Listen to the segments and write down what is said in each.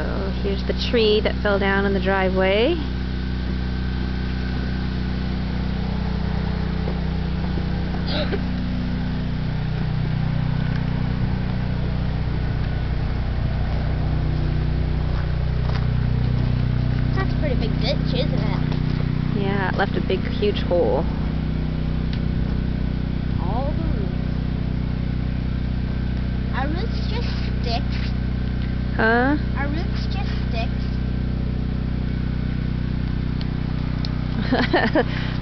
So here's the tree that fell down in the driveway. That's a pretty big ditch, isn't it? Yeah, it left a big, huge hole. All the roots. Are roots just sticks? Huh? Are roots just sticks?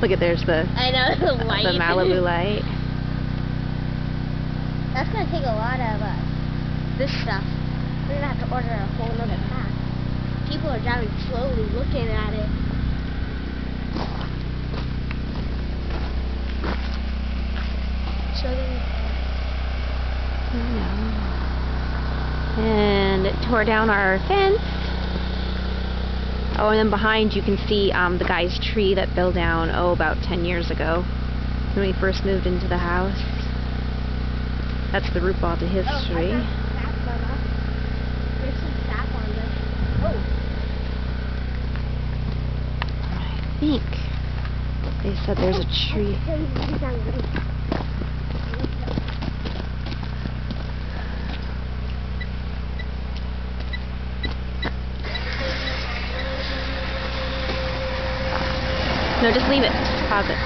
Look at there's the I know, the light. the Malibu light. That's going to take a lot of this stuff. We're going to have to order a whole other pack. People are driving slowly looking at it. So And it tore down our fence. Oh, and then behind you can see the guy's tree that fell down, about 10 years ago when we first moved into the house. That's the root ball to his tree. There's some sap on this. Oh. I think they said there's a tree. No, just leave it. Just pause it.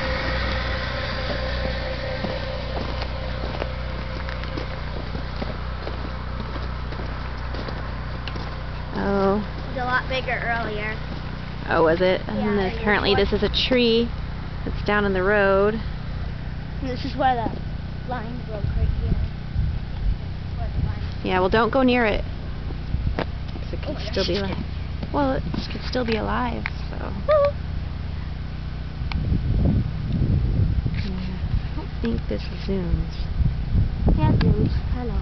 Oh. It was a lot bigger earlier. Oh, was it? Yeah, And then apparently this is a tree that's down in the road. And this is where the line broke right here. Yeah, well, don't go near it. 'Cause it could still be alive. Well, it could still be alive, so. Yeah, I don't think this zooms. Yeah, zooms. I know.